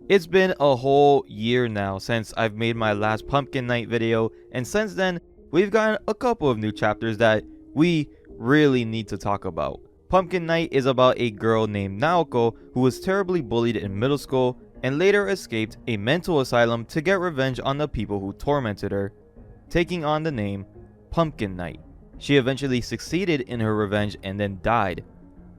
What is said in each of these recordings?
It's been a whole year now since I've made my last Pumpkin Night video, and since then, we've gotten a couple of new chapters that we really need to talk about. Pumpkin Night is about a girl named Naoko who was terribly bullied in middle school and later escaped a mental asylum to get revenge on the people who tormented her, taking on the name Pumpkin Night. She eventually succeeded in her revenge and then died,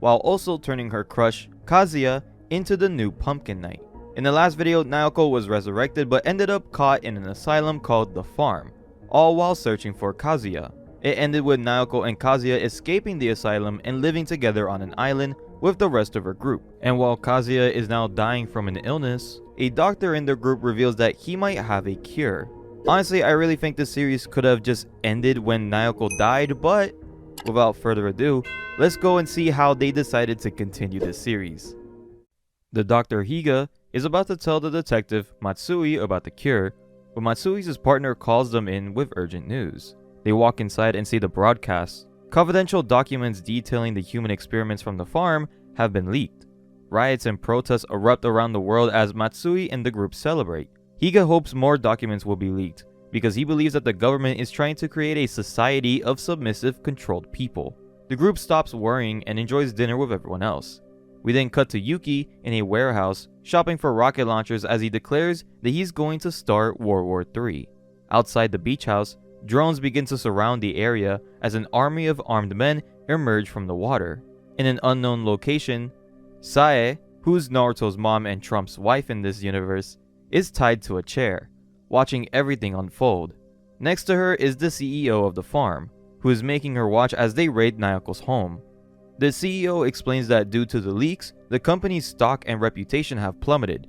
while also turning her crush, Kazuya, into the new Pumpkin Night. In the last video, Naoko was resurrected but ended up caught in an asylum called the Farm, all while searching for Kazuya. It ended with Naoko and Kazuya escaping the asylum and living together on an island with the rest of her group. And while Kazuya is now dying from an illness, a doctor in their group reveals that he might have a cure. Honestly, I really think this series could have just ended when Naoko died, but without further ado, let's go and see how they decided to continue this series. The Dr. Higa is about to tell the detective Matsui about the cure, but Matsui's partner calls them in with urgent news. They walk inside and see the broadcast. Confidential documents detailing the human experiments from the farm have been leaked. Riots and protests erupt around the world as Matsui and the group celebrate. Higa hopes more documents will be leaked, because he believes that the government is trying to create a society of submissive, controlled people. The group stops worrying and enjoys dinner with everyone else. We then cut to Yuki in a warehouse, shopping for rocket launchers as he declares that he's going to start World War III. Outside the beach house, drones begin to surround the area as an army of armed men emerge from the water. In an unknown location, Sae, who's Naruto's mom and Trump's wife in this universe, is tied to a chair, watching everything unfold. Next to her is the CEO of the farm, who is making her watch as they raid Naoko's home. The CEO explains that due to the leaks, the company's stock and reputation have plummeted.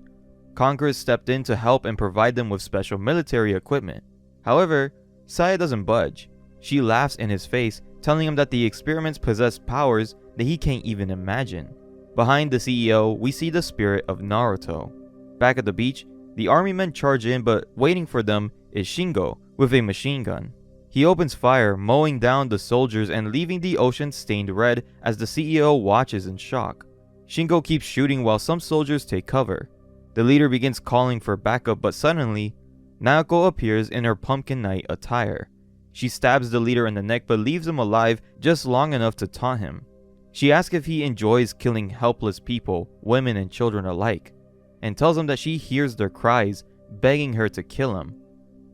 Congress stepped in to help and provide them with special military equipment. However, Saya doesn't budge. She laughs in his face, telling him that the experiments possess powers that he can't even imagine. Behind the CEO, we see the spirit of Naruto. Back at the beach, the army men charge in, but waiting for them is Shingo with a machine gun. He opens fire, mowing down the soldiers and leaving the ocean stained red as the CEO watches in shock. Shingo keeps shooting while some soldiers take cover. The leader begins calling for backup, but suddenly, Naoko appears in her Pumpkin Night attire. She stabs the leader in the neck but leaves him alive just long enough to taunt him. She asks if he enjoys killing helpless people, women and children alike, and tells him that she hears their cries, begging her to kill him.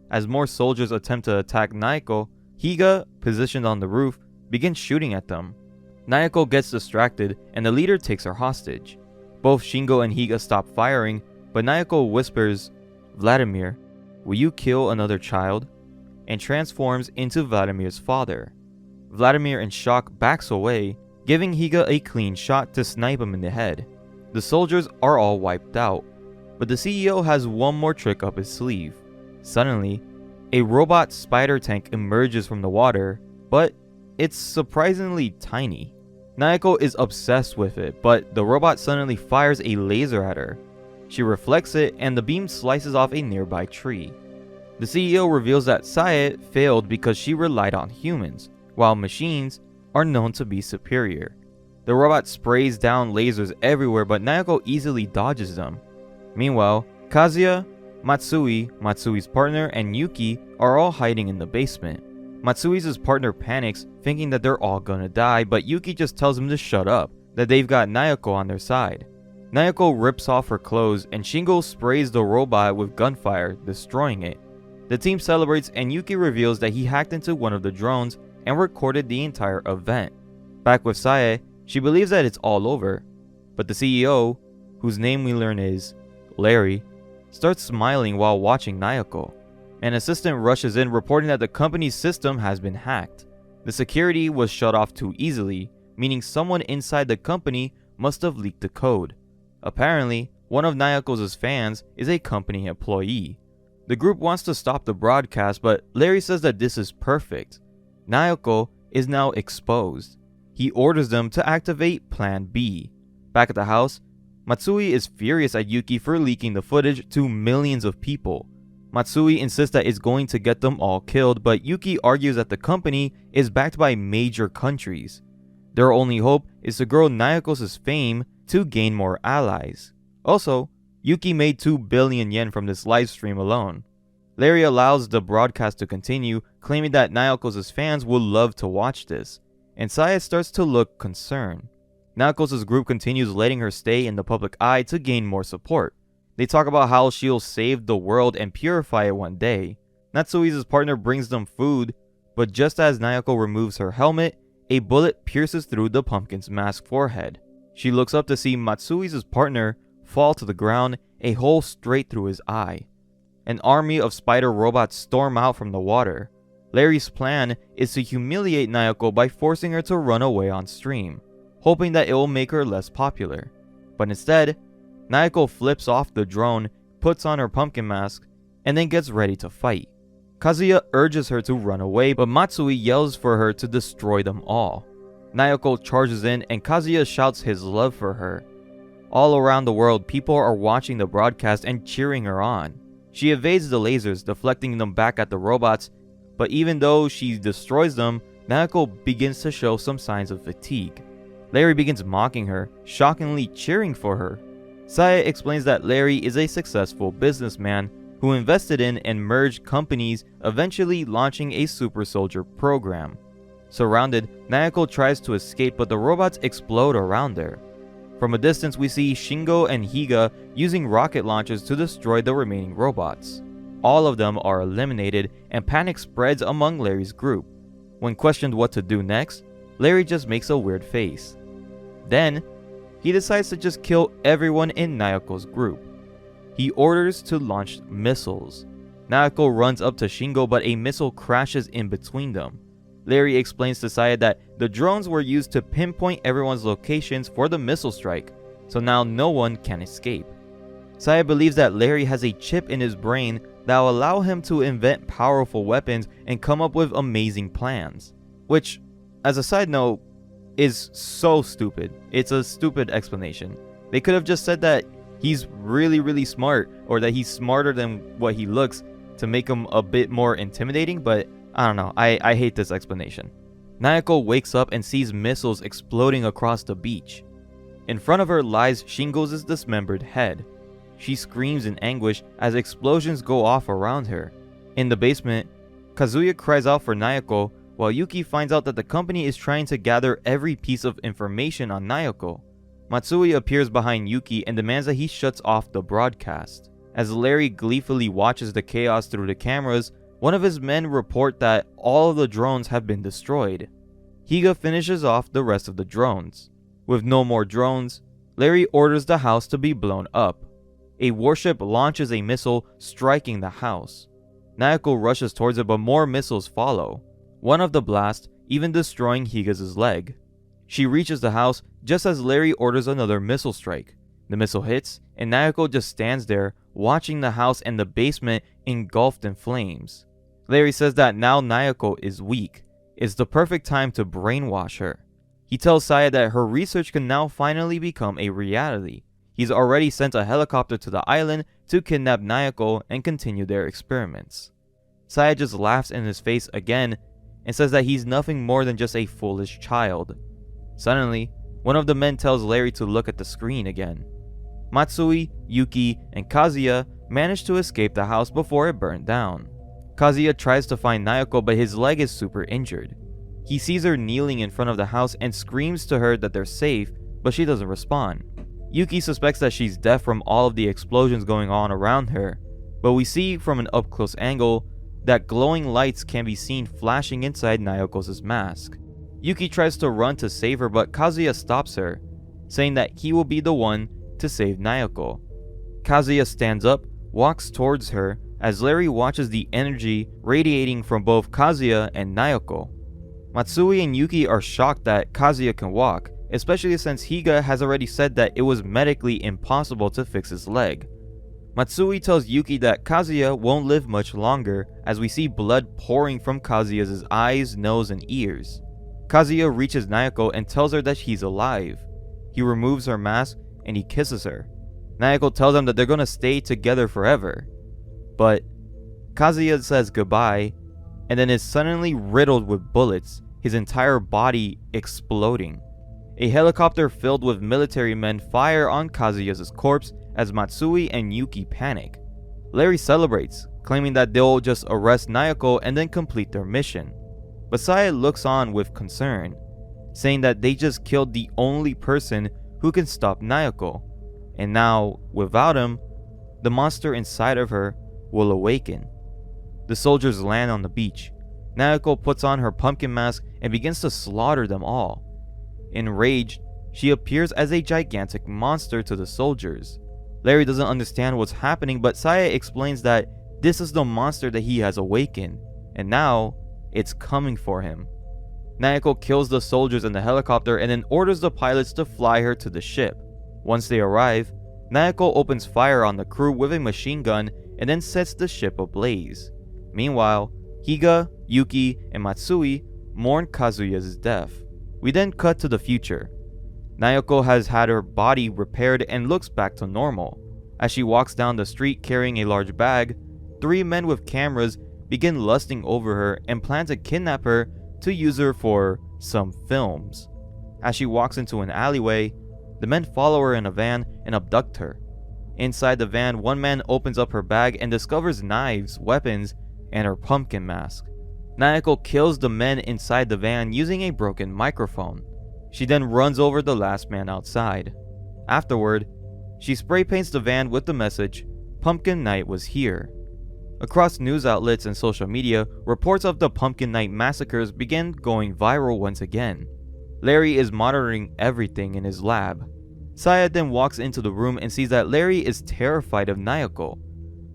As more soldiers attempt to attack Naoko, Higa, positioned on the roof, begins shooting at them. Naoko gets distracted and the leader takes her hostage. Both Shingo and Higa stop firing, but Naoko whispers, "Vladimir, will you kill another child?" and transforms into Vladimir's father. Vladimir in shock backs away, giving Higa a clean shot to snipe him in the head. The soldiers are all wiped out, but the CEO has one more trick up his sleeve. Suddenly, a robot spider tank emerges from the water, but it's surprisingly tiny. Naoko is obsessed with it, but the robot suddenly fires a laser at her. She reflects it and the beam slices off a nearby tree. The CEO reveals that Sae failed because she relied on humans, while machines are known to be superior. The robot sprays down lasers everywhere, but Naoko easily dodges them. Meanwhile, Kazuya, Matsui, Matsui's partner, and Yuki are all hiding in the basement. Matsui's partner panics, thinking that they're all gonna die, but Yuki just tells him to shut up, that they've got Naoko on their side. Naoko rips off her clothes and Shingo sprays the robot with gunfire, destroying it. The team celebrates and Yuki reveals that he hacked into one of the drones and recorded the entire event. Back with Sae, she believes that it's all over, but the CEO, whose name we learn is Larry, starts smiling while watching Naoko. An assistant rushes in reporting that the company's system has been hacked. The security was shut off too easily, meaning someone inside the company must have leaked the code. Apparently, one of Naoko's fans is a company employee. The group wants to stop the broadcast, but Larry says that this is perfect. Naoko is now exposed. He orders them to activate Plan B. Back at the house, Matsui is furious at Yuki for leaking the footage to millions of people. Matsui insists that it's going to get them all killed, but Yuki argues that the company is backed by major countries. Their only hope is to grow Naoko's fame to gain more allies. Also, Yuki made 2 billion yen from this livestream alone. Larry allows the broadcast to continue, claiming that Naoko's fans will love to watch this, and Saya starts to look concerned. Naoko's group continues letting her stay in the public eye to gain more support. They talk about how she'll save the world and purify it one day. Natsui's partner brings them food, but just as Naoko removes her helmet, a bullet pierces through the pumpkin's masked forehead. She looks up to see Matsui's partner fall to the ground, a hole straight through his eye. An army of spider robots storm out from the water. Larry's plan is to humiliate Naoko by forcing her to run away on stream, hoping that it will make her less popular. But instead, Naoko flips off the drone, puts on her pumpkin mask, and then gets ready to fight. Kazuya urges her to run away, but Matsui yells for her to destroy them all. Naoko charges in and Kazuya shouts his love for her. All around the world, people are watching the broadcast and cheering her on. She evades the lasers, deflecting them back at the robots, but even though she destroys them, Naoko begins to show some signs of fatigue. Larry begins mocking her, shockingly cheering for her. Saya explains that Larry is a successful businessman who invested in and merged companies, eventually launching a super soldier program. Surrounded, Naoko tries to escape, but the robots explode around her. From a distance, we see Shingo and Higa using rocket launchers to destroy the remaining robots. All of them are eliminated, and panic spreads among Larry's group. When questioned what to do next, Larry just makes a weird face. Then, he decides to just kill everyone in Naoko's group. He orders to launch missiles. Naoko runs up to Shingo, but a missile crashes in between them. Larry explains to Saya that the drones were used to pinpoint everyone's locations for the missile strike, so now no one can escape. Saya believes that Larry has a chip in his brain that will allow him to invent powerful weapons and come up with amazing plans. Which, as a side note, is so stupid. It's a stupid explanation. They could have just said that he's really smart, or that he's smarter than what he looks to make him a bit more intimidating, but I don't know, I hate this explanation. Naoko wakes up and sees missiles exploding across the beach. In front of her lies Shingo's dismembered head. She screams in anguish as explosions go off around her. In the basement, Kazuya cries out for Naoko, while Yuki finds out that the company is trying to gather every piece of information on Naoko. Matsui appears behind Yuki and demands that he shuts off the broadcast. As Larry gleefully watches the chaos through the cameras, one of his men report that all of the drones have been destroyed. Higa finishes off the rest of the drones. With no more drones, Larry orders the house to be blown up. A warship launches a missile, striking the house. Naoko rushes towards it, but more missiles follow. One of the blasts even destroying Higa's leg. She reaches the house just as Larry orders another missile strike. The missile hits, and Naoko just stands there, watching the house and the basement engulfed in flames. Larry says that now Naoko is weak. It's the perfect time to brainwash her. He tells Saya that her research can now finally become a reality. He's already sent a helicopter to the island to kidnap Naoko and continue their experiments. Saya just laughs in his face again and says that he's nothing more than just a foolish child. Suddenly, one of the men tells Larry to look at the screen again. Matsui, Yuki, and Kazuya manage to escape the house before it burned down. Kazuya tries to find Naoko, but his leg is super injured. He sees her kneeling in front of the house and screams to her that they're safe, but she doesn't respond. Yuki suspects that she's deaf from all of the explosions going on around her, but we see from an up-close angle that glowing lights can be seen flashing inside Naoko's mask. Yuki tries to run to save her, but Kazuya stops her, saying that he will be the one to save Naoko. Kazuya stands up, walks towards her, as Larry watches the energy radiating from both Kazuya and Naoko. Matsui and Yuki are shocked that Kazuya can walk, especially since Higa has already said that it was medically impossible to fix his leg. Matsui tells Yuki that Kazuya won't live much longer, as we see blood pouring from Kazuya's eyes, nose, and ears. Kazuya reaches Naoko and tells her that he's alive. He removes her mask and he kisses her. Naoko tells him that they're gonna stay together forever. But Kazuya says goodbye and then is suddenly riddled with bullets, his entire body exploding. A helicopter filled with military men fire on Kazuya's corpse as Matsui and Yuki panic. Larry celebrates, claiming that they'll just arrest Naoko and then complete their mission. But Saya looks on with concern, saying that they just killed the only person who can stop Naoko, and now, without him, the monster inside of her will awaken. The soldiers land on the beach. Naoko puts on her pumpkin mask and begins to slaughter them all. Enraged, she appears as a gigantic monster to the soldiers. Larry doesn't understand what's happening, but Saya explains that this is the monster that he has awakened, and now it's coming for him. Naoko kills the soldiers in the helicopter and then orders the pilots to fly her to the ship. Once they arrive, Naoko opens fire on the crew with a machine gun and then sets the ship ablaze. Meanwhile, Higa, Yuki, and Matsui mourn Kazuya's death. We then cut to the future. Naoko has had her body repaired and looks back to normal. As she walks down the street carrying a large bag, 3 men with cameras begin lusting over her and plan to kidnap her to use her for some films. As she walks into an alleyway, the men follow her in a van and abduct her. Inside the van, one man opens up her bag and discovers knives, weapons, and her pumpkin mask. Naoko kills the men inside the van using a broken microphone. She then runs over the last man outside. Afterward, she spray paints the van with the message, "Pumpkin Night was here." Across news outlets and social media, reports of the Pumpkin Night massacres begin going viral once again. Larry is monitoring everything in his lab. Saya then walks into the room and sees that Larry is terrified of Naoko,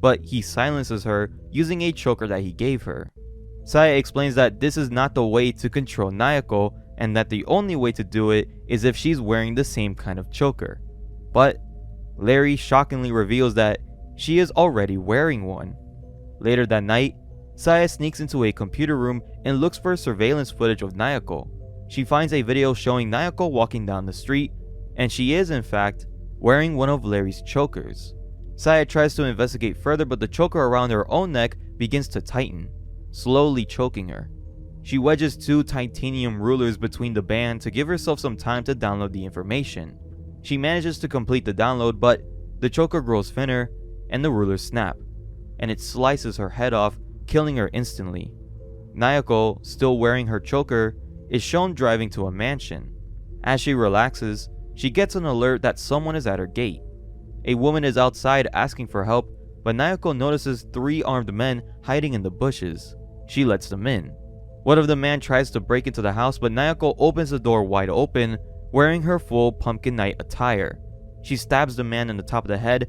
but he silences her using a choker that he gave her. Saya explains that this is not the way to control Naoko and that the only way to do it is if she's wearing the same kind of choker. But Larry shockingly reveals that she is already wearing one. Later that night, Saya sneaks into a computer room and looks for surveillance footage of Naoko. She finds a video showing Naoko walking down the street, and she is in fact wearing one of Larry's chokers. Saya tries to investigate further, but the choker around her own neck begins to tighten, slowly choking her. She wedges 2 titanium rulers between the band to give herself some time to download the information. She manages to complete the download, but the choker grows thinner and the rulers snap, and it slices her head off, killing her instantly. Naoko, still wearing her choker, is shown driving to a mansion. As she relaxes, she gets an alert that someone is at her gate. A woman is outside asking for help, but Naoko notices 3 armed men hiding in the bushes. She lets them in. One of the men tries to break into the house, but Naoko opens the door wide open, wearing her full Pumpkin Night attire. She stabs the man in the top of the head,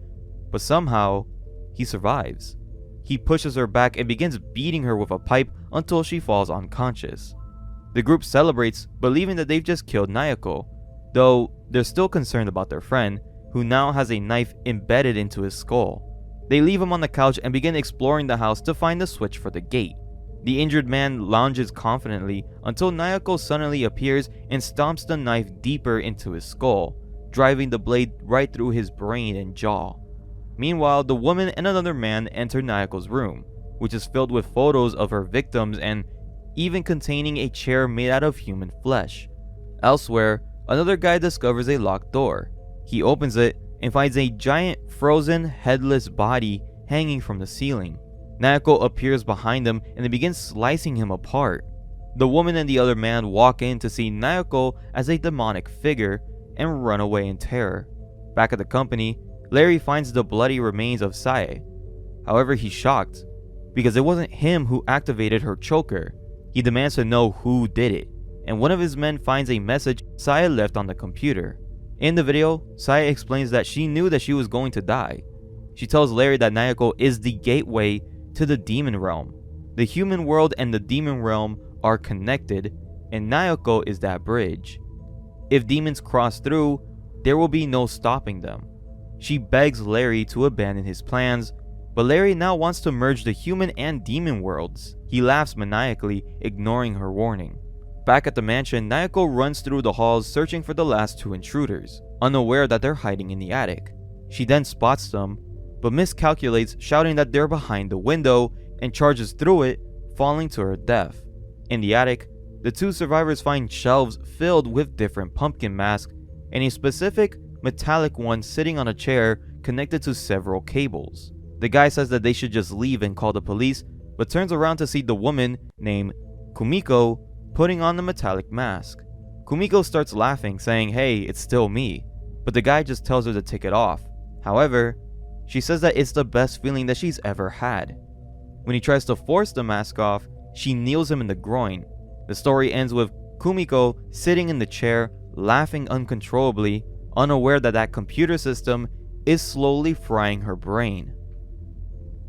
but somehow, he survives. He pushes her back and begins beating her with a pipe until she falls unconscious. The group celebrates, believing that they've just killed Naoko, though they're still concerned about their friend, who now has a knife embedded into his skull. They leave him on the couch and begin exploring the house to find the switch for the gate. The injured man lounges confidently until Naoko suddenly appears and stomps the knife deeper into his skull, driving the blade right through his brain and jaw. Meanwhile, the woman and another man enter Naoko's room, which is filled with photos of her victims and even containing a chair made out of human flesh. Elsewhere, another guy discovers a locked door. He opens it and finds a giant frozen headless body hanging from the ceiling. Naoko appears behind him and they begin slicing him apart. The woman and the other man walk in to see Naoko as a demonic figure and run away in terror. Back at the company, Larry finds the bloody remains of Sae. However, he's shocked because it wasn't him who activated her choker. He demands to know who did it, and one of his men finds a message Sae left on the computer. In the video, Sae explains that she knew that she was going to die. She tells Larry that Naoko is the gateway to the demon realm. The human world and the demon realm are connected, and Naoko is that bridge. If demons cross through, there will be no stopping them. She begs Larry to abandon his plans, but Larry now wants to merge the human and demon worlds. He laughs maniacally, ignoring her warning. Back at the mansion, Naoko runs through the halls searching for the last 2 intruders, unaware that they're hiding in the attic. She then spots them, but miscalculates, shouting that they're behind the window, and charges through it, falling to her death. In the attic, the 2 survivors find shelves filled with different pumpkin masks, and a specific metallic one sitting on a chair connected to several cables. The guy says that they should just leave and call the police, but turns around to see the woman named Kumiko putting on the metallic mask. Kumiko starts laughing, saying, "Hey, it's still me," but the guy just tells her to take it off. However, she says that it's the best feeling that she's ever had. When he tries to force the mask off, she kneels him in the groin. The story ends with Kumiko sitting in the chair, laughing uncontrollably, unaware that that computer system is slowly frying her brain.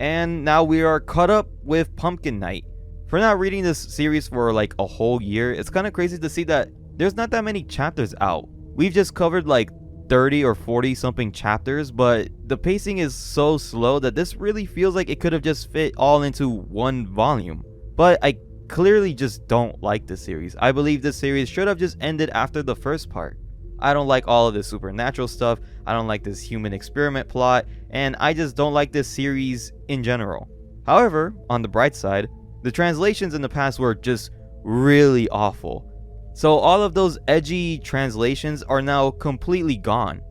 And now we are caught up with Pumpkin Night. For not reading this series for like a whole year, it's kind of crazy to see that there's not that many chapters out. We've just covered like 30 or 40 something chapters, but the pacing is so slow that this really feels like it could have just fit all into one volume. But I clearly just don't like this series. I believe this series should have just ended after the first part. I don't like all of this supernatural stuff, I don't like this human experiment plot, and I just don't like this series in general. However, on the bright side, the translations in the past were just really awful. So all of those edgy translations are now completely gone.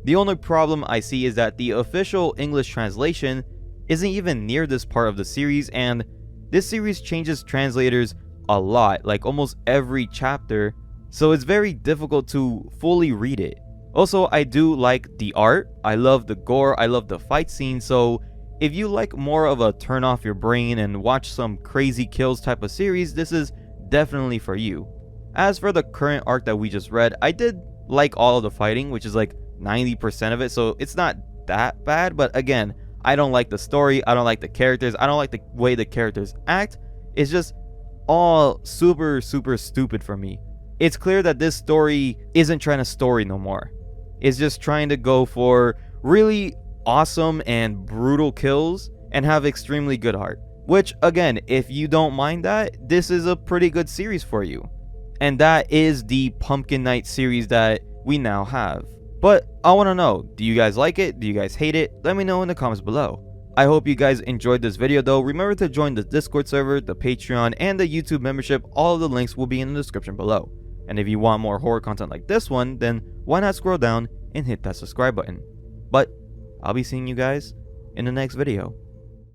The only problem I see is that the official English translation isn't even near this part of the series, and this series changes translators a lot, like almost every chapter, so it's very difficult to fully read it. Also, I do like the art, I love the gore, I love the fight scene, so if you like more of a turn off your brain and watch some crazy kills type of series, this is definitely for you. As for the current arc that we just read, I did like all of the fighting, which is like 90% of it, so it's not that bad, but again, I don't like the story, I don't like the characters, I don't like the way the characters act. It's just all super stupid for me. It's clear that this story isn't trying to story no more. It's just trying to go for really awesome and brutal kills and have extremely good art. Which, again, if you don't mind that, this is a pretty good series for you. And that is the Pumpkin Night series that we now have. But I want to know, do you guys like it? Do you guys hate it? Let me know in the comments below. I hope you guys enjoyed this video though. Remember to join the Discord server, the Patreon, and the YouTube membership. All of the links will be in the description below. And if you want more horror content like this one, then why not scroll down and hit that subscribe button. But I'll be seeing you guys in the next video.